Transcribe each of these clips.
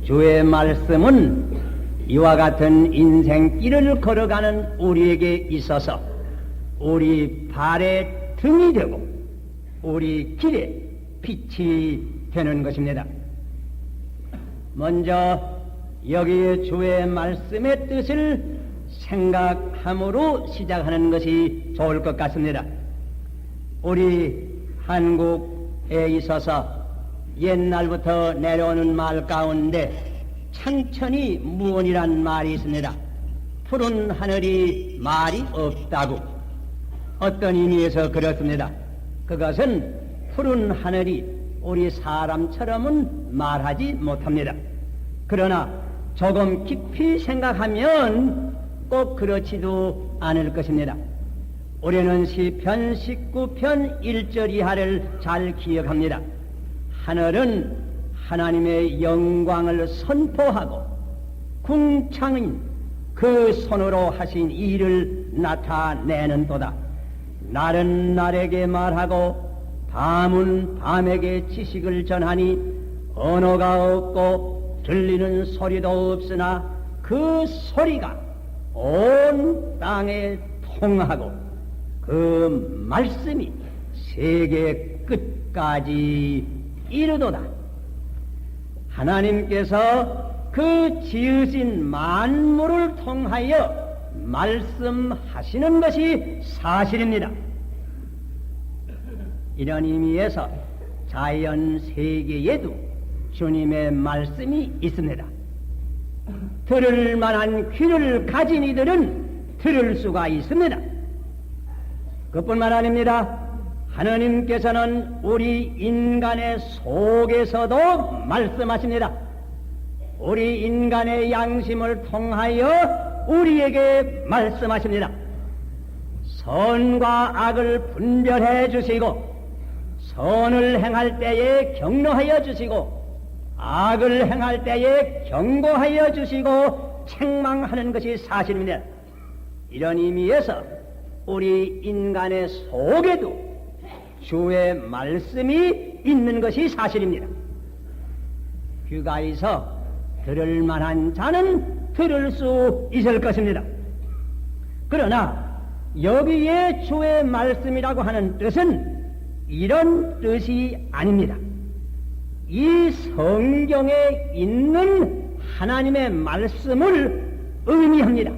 주의 말씀은 이와 같은 인생길을 걸어가는 우리에게 있어서 우리 발의 등이 되고 우리 길에 빛이 되는 것입니다. 먼저 여기에 주의 말씀의 뜻을 생각함으로 시작하는 것이 좋을 것 같습니다. 우리 한국에 있어서 옛날부터 내려오는 말 가운데 창천이 무언이란 말이 있습니다. 푸른 하늘이 말이 없다고. 어떤 의미에서 그렇습니다. 그것은 푸른 하늘이 우리 사람처럼은 말하지 못합니다. 그러나 조금 깊이 생각하면 꼭 그렇지도 않을 것입니다. 우리는 시편 19편 1절 이하를 잘 기억합니다. 하늘은 하나님의 영광을 선포하고 궁창인 그 손으로 하신 일을 나타내는도다. 날은 날에게 말하고 밤은 밤에게 지식을 전하니 언어가 없고 들리는 소리도 없으나 그 소리가 온 땅에 통하고 그 말씀이 세계 끝까지 이르도다. 하나님께서 그 지으신 만물을 통하여 말씀하시는 것이 사실입니다. 이런 의미에서 자연 세계에도 주님의 말씀이 있습니다. 들을 만한 귀를 가진 이들은 들을 수가 있습니다. 그뿐만 아닙니다. 하나님께서는 우리 인간의 속에서도 말씀하십니다. 우리 인간의 양심을 통하여 우리에게 말씀하십니다. 선과 악을 분별해 주시고 선을 행할 때에 격려하여 주시고 악을 행할 때에 경고하여 주시고 책망하는 것이 사실입니다. 이런 의미에서 우리 인간의 속에도 주의 말씀이 있는 것이 사실입니다. 귀가 있어 들을 만한 자는 들을 수 있을 것입니다. 그러나 여기에 주의 말씀이라고 하는 뜻은 이런 뜻이 아닙니다. 이 성경에 있는 하나님의 말씀을 의미합니다.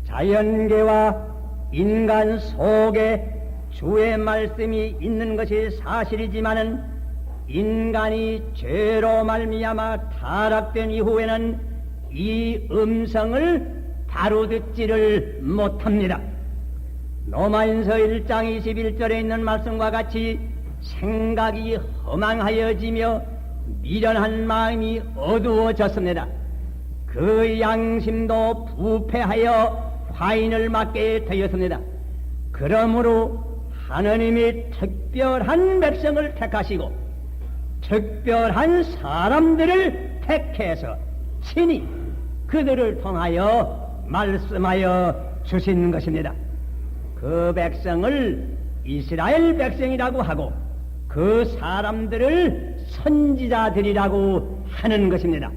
자연계와 인간 속에 주의 말씀이 있는 것이 사실이지만은 인간이 죄로 말미암아 타락된 이후에는 이 음성을 바로 듣지를 못합니다. 로마인서 1장 21절에 있는 말씀과 같이 생각이 허망하여지며 미련한 마음이 어두워졌습니다. 그 양심도 부패하여 화인을 맞게 되었습니다. 그러므로 하느님이 특별한 백성을 택하시고 특별한 사람들을 택해서 친히 그들을 통하여 말씀하여 주신 것입니다. 그 백성을 이스라엘 백성이라고 하고 그 사람들을 선지자들이라고 하는 것입니다.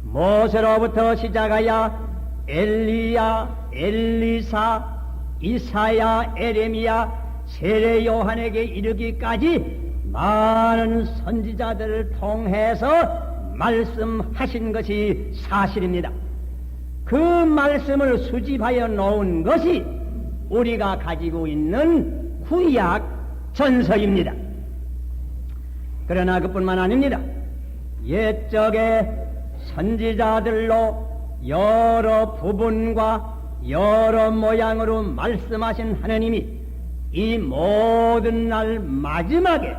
모세로부터 시작하여 엘리야, 엘리사, 이사야, 에레미야, 세례 요한에게 이르기까지 많은 선지자들을 통해서 말씀하신 것이 사실입니다. 그 말씀을 수집하여 놓은 것이 우리가 가지고 있는 구약 전서입니다. 그러나 그뿐만 아닙니다. 옛적에 선지자들로 여러 부분과 여러 모양으로 말씀하신 하느님이 이 모든 날 마지막에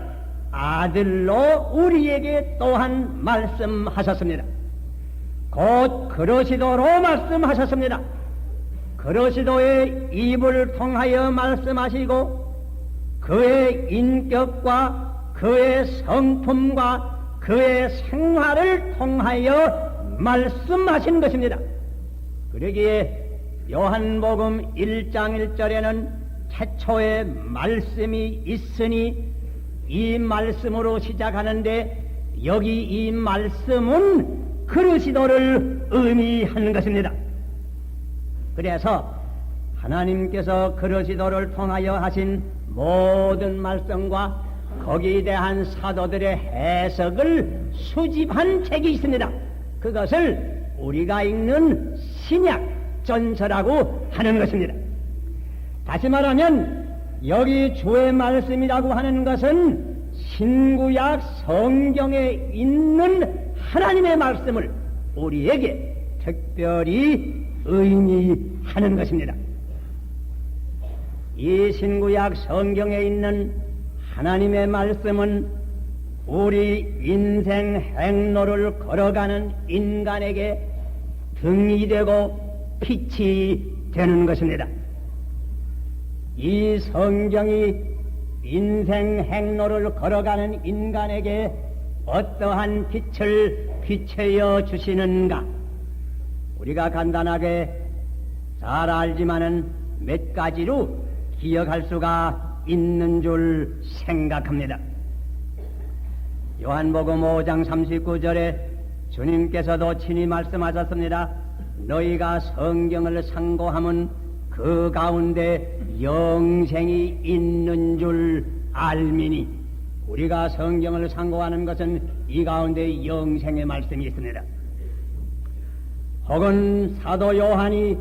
아들로 우리에게 또한 말씀하셨습니다. 곧 그러시도로 말씀하셨습니다. 그러시도의 입을 통하여 말씀하시고 그의 인격과 그의 성품과 그의 생활을 통하여 말씀하신 것입니다. 그러기에 요한복음 1장 1절에는 최초의 말씀이 있으니 이 말씀으로 시작하는데 여기 이 말씀은 그리스도를 의미하는 것입니다. 그래서 하나님께서 그리스도를 통하여 하신 모든 말씀과 거기에 대한 사도들의 해석을 수집한 책이 있습니다. 그것을 우리가 읽는 신약 전서라고 하는 것입니다. 다시 말하면 여기 주의 말씀이라고 하는 것은 신구약 성경에 있는 하나님의 말씀을 우리에게 특별히 의미하는 것입니다. 이 신구약 성경에 있는 하나님의 말씀은 우리 인생 행로를 걸어가는 인간에게 등이 되고 빛이 되는 것입니다. 이 성경이 인생 행로를 걸어가는 인간에게 어떠한 빛을 비춰 주시는가? 우리가 간단하게 잘 알지만은 몇 가지로 기억할 수가 있는 줄 생각합니다. 요한복음 5장 39절에 주님께서도 친히 말씀하셨습니다. 너희가 성경을 상고하면 그 가운데 영생이 있는 줄 알미니. 우리가 성경을 상고하는 것은 이 가운데 영생의 말씀이 있습니다. 혹은 사도 요한이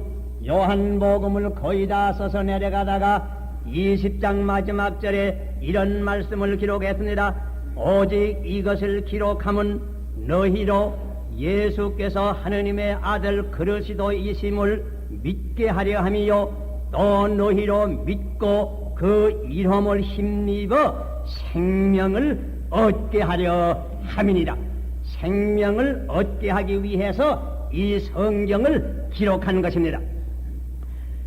요한복음을 거의 다 써서 내려가다가 20장 마지막 절에 이런 말씀을 기록했습니다. 오직 이것을 기록하면 너희로 예수께서 하느님의 아들 그리스도이심을 믿게 하려 함이요 또 너희로 믿고 그 이름을 힘입어 생명을 얻게 하려 함이니라. 생명을 얻게 하기 위해서 이 성경을 기록한 것입니다.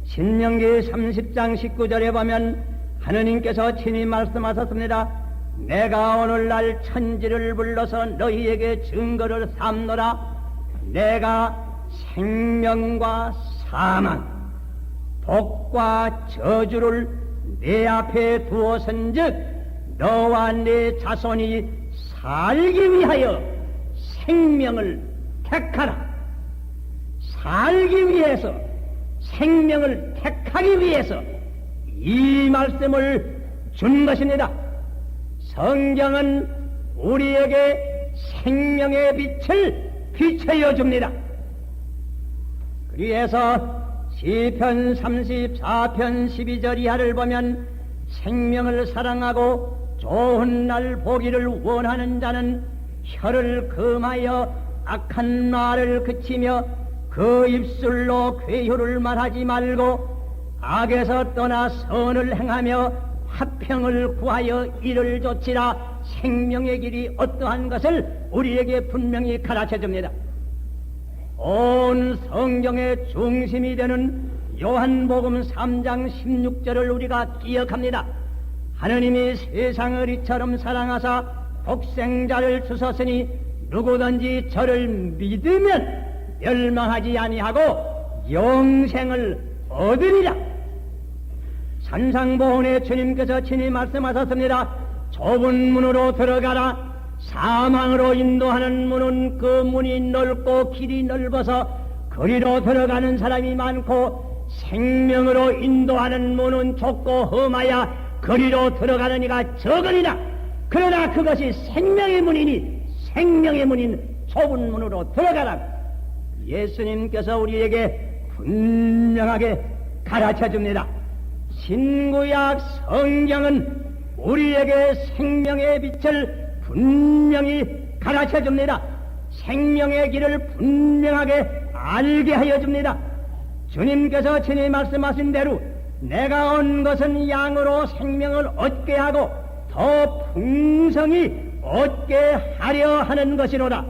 신명기 30장 19절에 보면 하느님께서 친히 말씀하셨습니다. 내가 오늘날 천지를 불러서 너희에게 증거를 삼노라. 내가 생명과 사망, 복과 저주를 내 앞에 두어선즉 너와 내 자손이 살기 위하여 생명을 택하라. 살기 위해서, 생명을 택하기 위해서 이 말씀을 준 것입니다. 성경은 우리에게 생명의 빛을 비춰 줍니다. 그래서 시편 34편 12절 이하를 보면 생명을 사랑하고 좋은 날 보기를 원하는 자는 혀를 금하여 악한 말을 그치며 그 입술로 괴효를 말하지 말고 악에서 떠나 선을 행하며 화평을 구하여 이를 좇으라. 생명의 길이 어떠한 것을 우리에게 분명히 가르쳐 줍니다. 온 성경의 중심이 되는 요한복음 3장 16절을 우리가 기억합니다. 하느님이 세상을 이처럼 사랑하사 독생자를 주셨으니 누구든지 저를 믿으면 멸망하지 아니하고 영생을 얻으리라. 산상보훈에 주님께서 친히 말씀하셨습니다. 좁은 문으로 들어가라. 사망으로 인도하는 문은 그 문이 넓고 길이 넓어서 거리로 들어가는 사람이 많고 생명으로 인도하는 문은 좁고 험하여 거리로 들어가는 이가 적으리라. 그러나 그것이 생명의 문이니 생명의 문인 좁은 문으로 들어가라. 예수님께서 우리에게 분명하게 가르쳐 줍니다. 신구약 성경은 우리에게 생명의 빛을 분명히 가르쳐 줍니다. 생명의 길을 분명하게 알게 하여 줍니다. 주님께서 친히 말씀하신 대로 내가 온 것은 양으로 생명을 얻게 하고 더 풍성히 얻게 하려 하는 것이로다.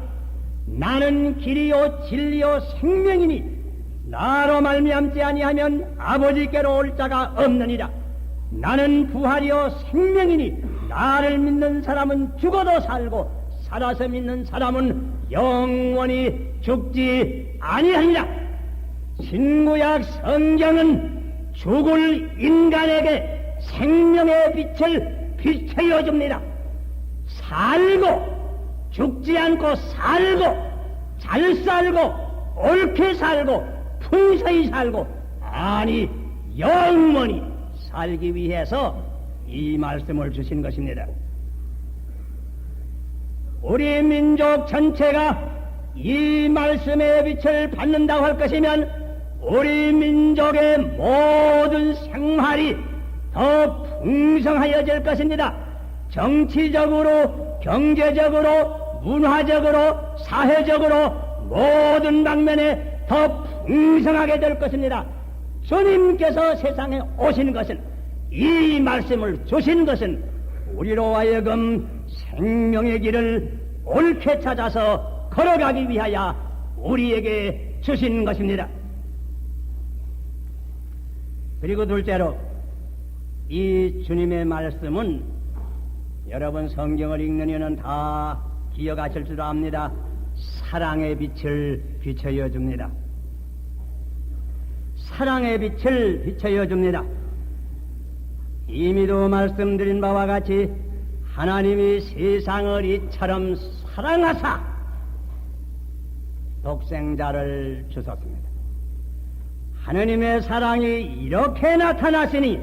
나는 길이요 진리요 생명이니 나로 말미암지 아니하면 아버지께로 올 자가 없느니라. 나는 부활이요 생명이니 나를 믿는 사람은 죽어도 살고 살아서 믿는 사람은 영원히 죽지 아니하리라. 신구약 성경은 죽을 인간에게 생명의 빛을 비춰 줍니다. 살고 죽지 않고 살고 잘 살고 옳게 살고 풍성히 살고 아니 영원히 살기 위해서 이 말씀을 주신 것입니다. 우리 민족 전체가 이 말씀의 빛을 받는다고 할 것이면 우리 민족의 모든 생활이 더 풍성하여질 것입니다. 정치적으로, 경제적으로, 문화적으로, 사회적으로 모든 방면에 더 풍성하게 될 것입니다. 주님께서 세상에 오신 것은, 이 말씀을 주신 것은 우리로 하여금 생명의 길을 옳게 찾아서 걸어가기 위하여 우리에게 주신 것입니다. 그리고 둘째로 이 주님의 말씀은 여러분 성경을 읽는 이는 다 기억하실 줄 압니다. 사랑의 빛을 비춰여 줍니다. 사랑의 빛을 비춰여 줍니다. 이미도 말씀드린 바와 같이 하나님이 세상을 이처럼 사랑하사 독생자를 주셨습니다. 하느님의 사랑이 이렇게 나타났으니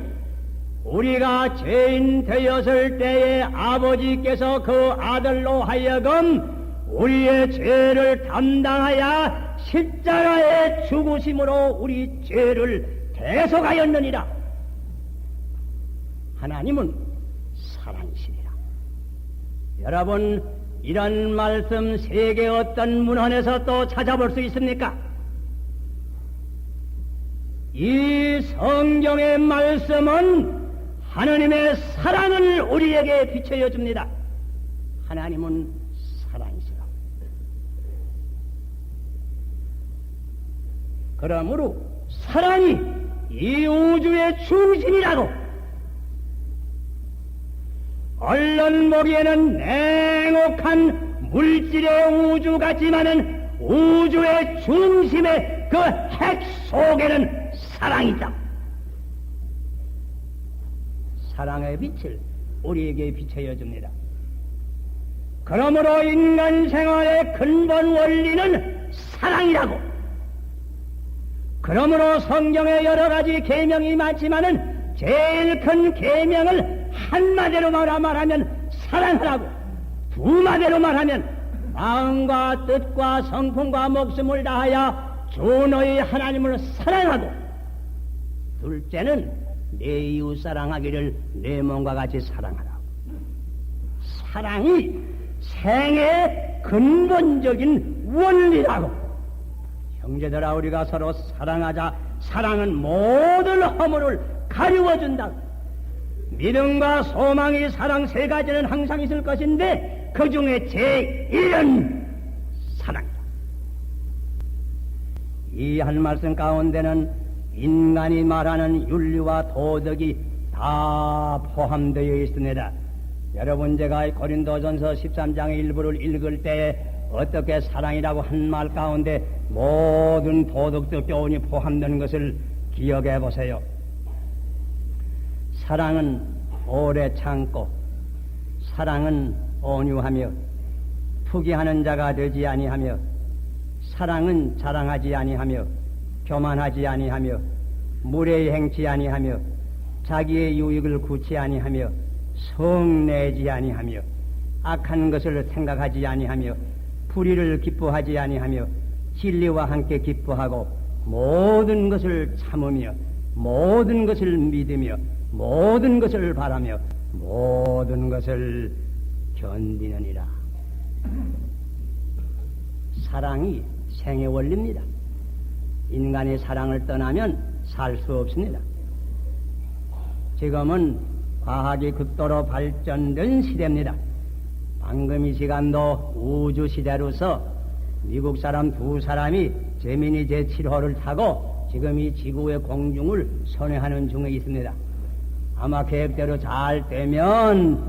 우리가 죄인 되었을 때에 아버지께서 그 아들로 하여금 우리의 죄를 담당하여 십자가에 죽으심으로 우리 죄를 대속하였느니라. 하나님은 사랑이시니라. 여러분, 이런 말씀 세계 어떤 문헌에서 또 찾아볼 수 있습니까? 이 성경의 말씀은 하나님의 사랑을 우리에게 비춰여 줍니다. 하나님은 사랑이시라. 그러므로 사랑이 이 우주의 중심이라고, 얼른 보기에는 냉혹한 물질의 우주 같지만은 우주의 중심의 그 핵 속에는 사랑이 있다. 사랑의 빛을 우리에게 비춰여 줍니다. 그러므로 인간 생활의 근본 원리는 사랑이라고. 그러므로 성경에 여러 가지 계명이 많지만은 제일 큰 계명을 한마디로 말하면 사랑하라고, 두 마디로 말하면 마음과 뜻과 성품과 목숨을 다하여 주 너희 하나님을 사랑하고, 둘째는 내 이웃 사랑하기를 내 몸과 같이 사랑하라고. 사랑이 생의 근본적인 원리라고. 형제들아, 우리가 서로 사랑하자. 사랑은 모든 허물을 가리워준다. 믿음과 소망이 사랑 세 가지는 항상 있을 것인데 그 중에 제1은 사랑이다. 이 한 말씀 가운데는 인간이 말하는 윤리와 도덕이 다 포함되어 있습니다. 여러분, 제가 고린도전서 13장의 일부를 읽을 때에 어떻게 사랑이라고 한 말 가운데 모든 도덕적 교훈이 포함된 것을 기억해 보세요. 사랑은 오래 참고, 사랑은 온유하며, 투기하는 자가 되지 아니하며, 사랑은 자랑하지 아니하며, 교만하지 아니하며, 무례히 행치 아니하며, 자기의 유익을 구치 아니하며, 성내지 아니하며, 악한 것을 생각하지 아니하며, 불의를 기뻐하지 아니하며, 진리와 함께 기뻐하고, 모든 것을 참으며, 모든 것을 믿으며, 모든 것을 바라며, 모든 것을 견디느니라. 사랑이 생의 원리입니다. 인간이 사랑을 떠나면 살 수 없습니다. 지금은 과학이 극도로 발전된 시대입니다. 방금 이 시간도 우주 시대로서 미국 사람 두 사람이 제미니 제7호를 타고 지금 이 지구의 공중을 선회하는 중에 있습니다. 아마 계획대로 잘 되면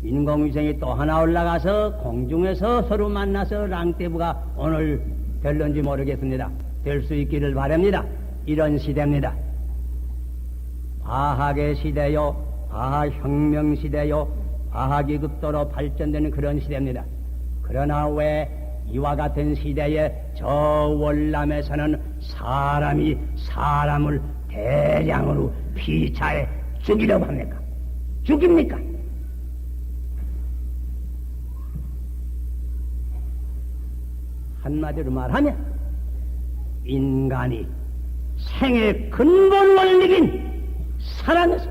인공위성이 또 하나 올라가서 공중에서 서로 만나서 랑떼부가 오늘 될런지 모르겠습니다. 될 수 있기를 바랍니다. 이런 시대입니다. 과학의 시대요, 과학혁명 시대요, 과학이 극도로 발전되는 그런 시대입니다. 그러나 왜 이와 같은 시대에 저 월남에서는 사람이 사람을 대량으로 피차에 죽이려고 합니까? 죽입니까? 한마디로 말하면 인간이 생의 근본 원리인 사랑에서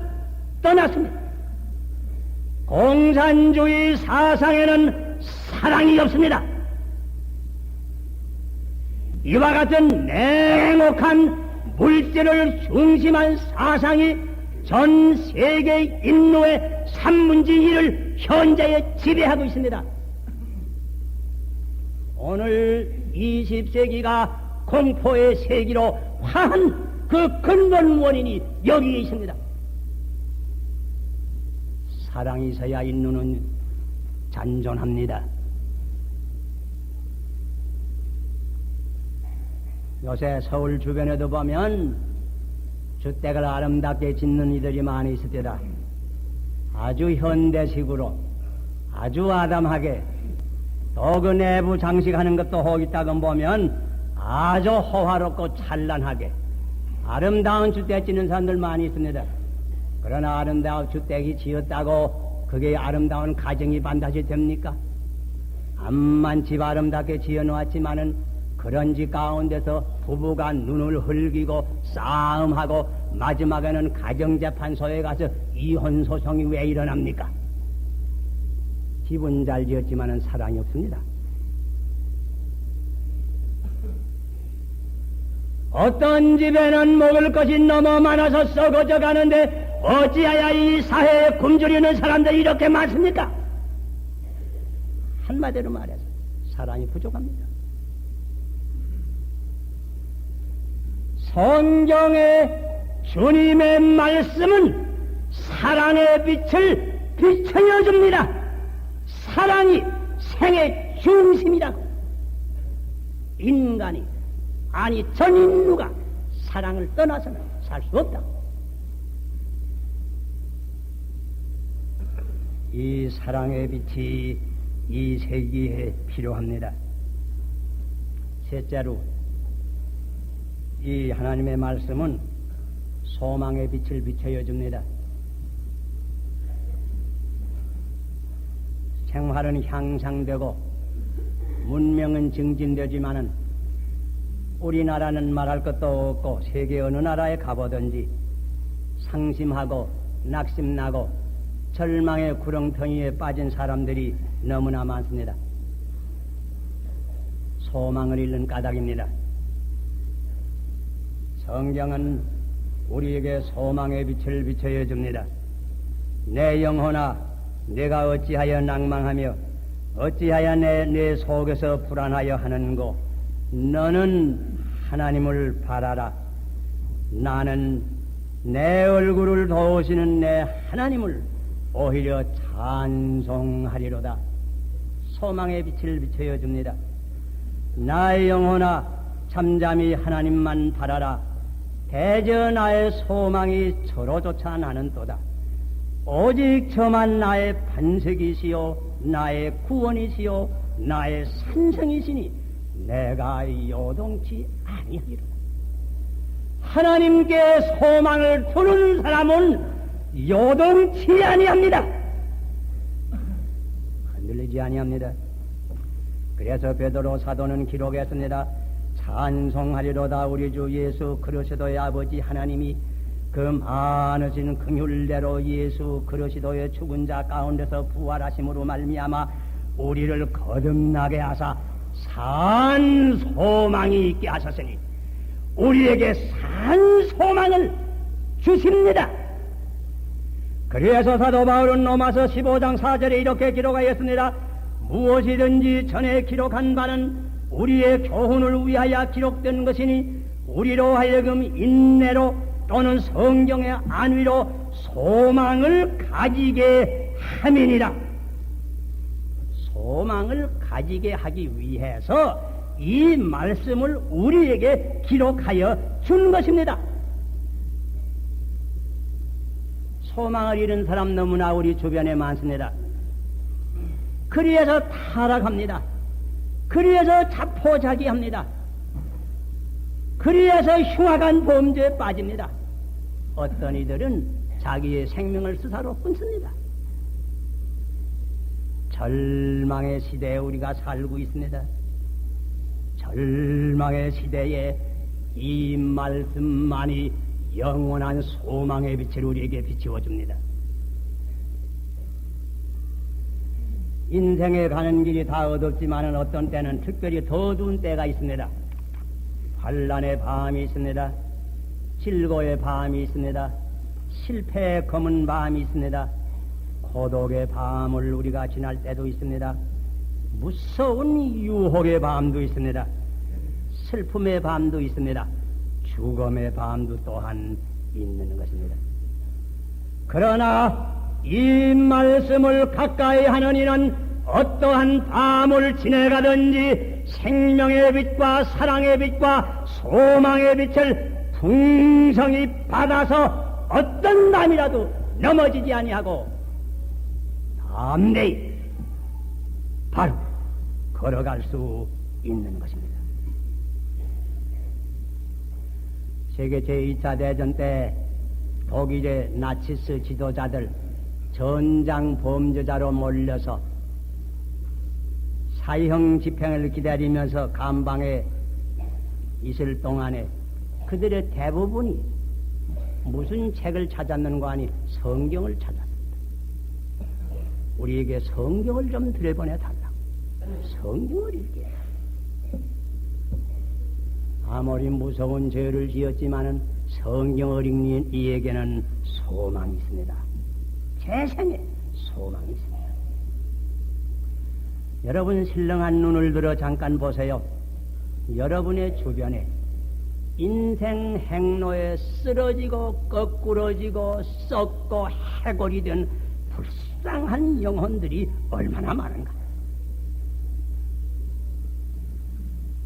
떠났습니다. 공산주의 사상에는 사랑이 없습니다. 이와 같은 냉혹한 물질을 중심한 사상이 전 세계 인류의 1/3를 현재에 지배하고 있습니다. 오늘 20세기가 공포의 세기로 화한 그 근본 원인이 여기에 있습니다. 사랑이 있어야 인류는 잔존합니다. 요새 서울 주변에도 보면 주택을 아름답게 짓는 이들이 많이 있을 때다. 아주 현대식으로 아주 아담하게 또 그 내부 장식하는 것도 호기따금 보면 아주 호화롭고 찬란하게 아름다운 주택 짓는 사람들 많이 있습니다. 그러나 아름다운 주택이 지었다고 그게 아름다운 가정이 반드시 됩니까? 암만 집 아름답게 지어놓았지만은 그런 집 가운데서 부부가 눈을 흘기고 싸움하고 마지막에는 가정재판소에 가서 이혼소송이 왜 일어납니까? 집은 잘 지었지만은 사랑이 없습니다. 어떤 집에는 먹을 것이 너무 많아서 썩어져 가는데 어찌하여 이 사회에 굶주리는 사람들이 이렇게 많습니까? 한마디로 말해서 사랑이 부족합니다. 성경의 주님의 말씀은 사랑의 빛을 비춰여 줍니다. 사랑이 생의 중심이라고. 인간이 아니 전 인류가 사랑을 떠나서는 살 수 없다. 이 사랑의 빛이 이 세기에 필요합니다. 셋째로 이 하나님의 말씀은 소망의 빛을 비춰여 줍니다. 생활은 향상되고 문명은 증진되지만은 우리나라는 말할 것도 없고 세계 어느 나라에 가보든지 상심하고 낙심나고 절망의 구렁텅이에 빠진 사람들이 너무나 많습니다. 소망을 잃는 까닭입니다. 성경은 우리에게 소망의 빛을 비춰여 줍니다. 내 영혼아, 내가 어찌하여 낭망하며 어찌하여 내 속에서 불안하여 하는고? 너는 하나님을 바라라. 나는 내 얼굴을 도우시는 내 하나님을 오히려 찬송하리로다. 소망의 빛을 비춰여 줍니다. 나의 영혼아, 잠잠히 하나님만 바라라. 대저 나의 소망이 저로조차 나는도다. 오직 저만 나의 반석이시요 나의 구원이시요 나의 산성이시니 내가 요동치 아니하리로다. 하나님께 소망을 두는 사람은 요동치 아니합니다. 흔들리지 아니합니다. 그래서 베드로 사도는 기록했습니다. 찬송하리로다. 우리 주 예수 그리스도의 아버지 하나님이 그 많으신 긍휼대로 예수 그리스도의 죽은 자 가운데서 부활하심으로 말미암아 우리를 거듭나게 하사 산 소망이 있게 하셨으니 우리에게 산 소망을 주십니다. 그래서 사도 바울은 로마서 15장 4절에 이렇게 기록하였습니다. 무엇이든지 전에 기록한 바는 우리의 교훈을 위하여 기록된 것이니 우리로 하여금 인내로 또는 성경의 안위로 소망을 가지게 함이니라. 소망을 가지게 하기 위해서 이 말씀을 우리에게 기록하여 준 것입니다. 소망을 잃은 사람 너무나 우리 주변에 많습니다. 그리해서 타락합니다. 그리해서 자포자기합니다. 그리해서 흉악한 범죄에 빠집니다. 어떤 이들은 자기의 생명을 스스로 끊습니다. 절망의 시대에 우리가 살고 있습니다. 절망의 시대에 이 말씀만이 영원한 소망의 빛을 우리에게 비추어 줍니다. 인생에 가는 길이 다 어둡지만 어떤 때는 특별히 더 어두운 때가 있습니다. 환난의 밤이 있습니다. 질고의 밤이 있습니다. 실패의 검은 밤이 있습니다. 고독의 밤을 우리가 지날 때도 있습니다. 무서운 유혹의 밤도 있습니다. 슬픔의 밤도 있습니다. 죽음의 밤도 또한 있는 것입니다. 그러나 이 말씀을 가까이 하는 이는 어떠한 밤을 지내가든지 생명의 빛과 사랑의 빛과 소망의 빛을 풍성히 받아서 어떤 밤이라도 넘어지지 아니하고 담대히 바로 걸어갈 수 있는 것입니다. 세계 제2차 대전 때 독일의 나치스 지도자들 전장 범죄자로 몰려서 사형 집행을 기다리면서 감방에 있을 동안에 그들의 대부분이 무슨 책을 찾았는가 하니 성경을 찾았습니다. 우리에게 성경을 좀 들여보내 달라고. 성경을 읽게. 아무리 무서운 죄를 지었지만은 성경을 읽는 이에게는 소망이 있습니다. 재생에 소망이 있습니다. 여러분 신령한 눈을 들어 잠깐 보세요. 여러분의 주변에 인생 행로에 쓰러지고 거꾸러지고 썩고 해골이 된 불쌍한 영혼들이 얼마나 많은가.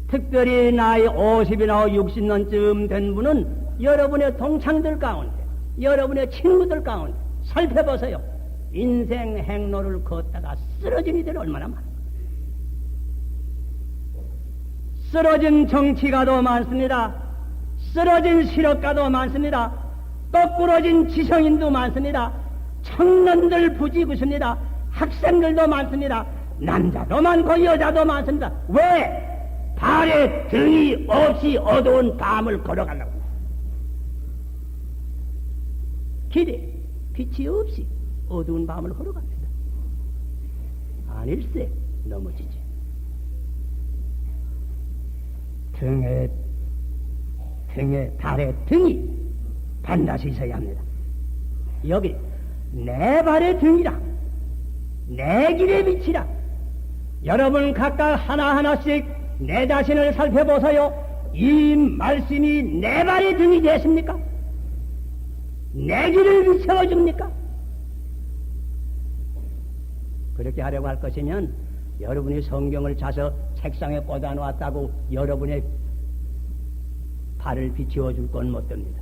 특별히 나이 50이나 60년쯤 된 분은 여러분의 동창들 가운데, 여러분의 친구들 가운데 살펴보세요. 인생 행로를 걷다가 쓰러진 이들이 얼마나 많은가. 쓰러진 정치가도 많습니다. 쓰러진 실업가도 많습니다. 거꾸러진 지성인도 많습니다. 청년들 부지구십니다. 학생들도 많습니다. 남자도 많고 여자도 많습니다. 왜? 발에 등이 없이 어두운 밤을 걸어가려고. 길에 빛이 없이 어두운 밤을 걸어갑니다. 아닐세 넘어지지. 등에 발에 등이 반드시 있어야 합니다. 여기 내 발의 등이라, 내 길의 빛이라. 여러분 각각 하나하나씩 내 자신을 살펴보세요. 이 말씀이 내 발의 등이 되십니까? 내 길을 비춰줍니까? 그렇게 하려고 할 것이면 여러분이 성경을 차서 책상에 꽂아 놓았다고 여러분의 발을 비추어 줄 건 못 됩니다.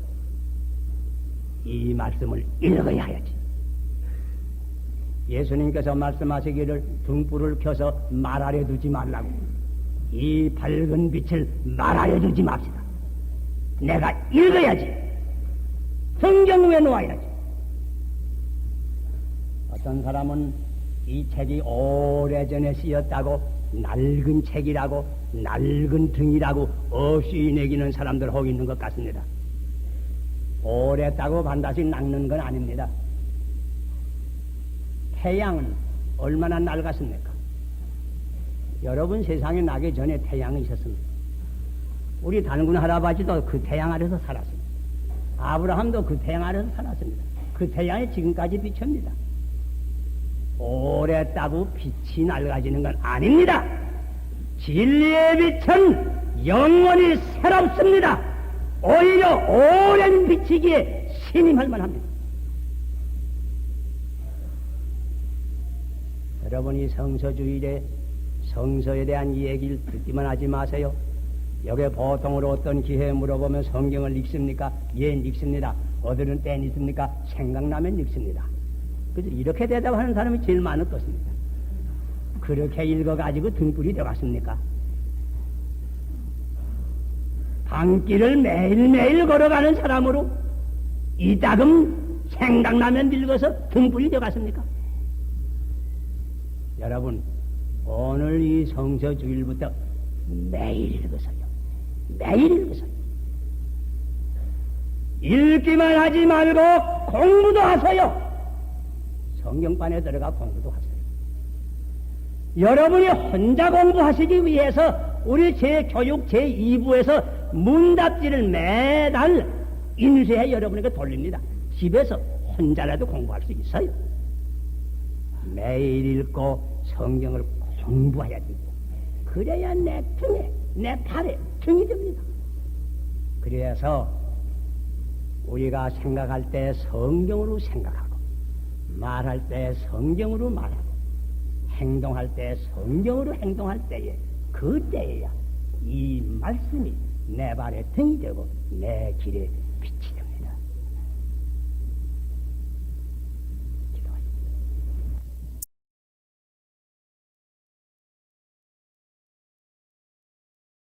이 말씀을 읽어야 해야지. 예수님께서 말씀하시기를 등불을 켜서 말 아래 두지 말라고. 이 밝은 빛을 말 아래 두지 맙시다. 내가 읽어야지. 성경 위에 놓아야지. 어떤 사람은 이 책이 오래전에 쓰였다고 낡은 책이라고 낡은 등이라고 없이 내기는 사람들 혹 있는 것 같습니다. 오래다고 반드시 낡는 건 아닙니다. 태양은 얼마나 낡았습니까? 여러분 세상에 나기 전에 태양이 있었습니다. 우리 단군 할아버지도 그 태양 아래서 살았습니다. 아브라함도 그 태양 아래서 살았습니다. 그 태양이 지금까지 비춥니다. 오래다고 빛이 낡아지는 건 아닙니다. 진리의 빛은 영원히 새롭습니다. 오히려 오랜 빛이기에 신임할 만합니다. 여러분이 성서주일에 성서에 대한 얘기를 듣기만 하지 마세요. 여기 보통으로 어떤 기회에 물어보면 성경을 읽습니까? 예, 읽습니다. 어디는 땐 있습니까? 생각나면 읽습니다. 그래서 이렇게 대답하는 사람이 제일 많을 것입니다. 그렇게 읽어가지고 등불이 되었습니까? 밤길을 매일매일 걸어가는 사람으로 이따금 생각나면 늙어서 등불이 되어갔습니까? 여러분, 오늘 이 성서 주일부터 매일 읽으세요. 매일 읽으세요. 읽기만 하지 말고 공부도 하세요. 성경반에 들어가 공부도 하세요. 여러분이 혼자 공부하시기 위해서 우리 제교육 제2부에서 문답지를 매달 인쇄해 여러분에게 돌립니다. 집에서 혼자라도 공부할 수 있어요. 매일 읽고 성경을 공부해야 됩니다. 그래야 내 등에, 내 팔에 등이 됩니다. 그래서 우리가 생각할 때 성경으로 생각하고, 말할 때 성경으로 말하고, 행동할 때 성경으로 행동할 때에, 그때에야 이 말씀이 내 발에 등이 되고 내 길에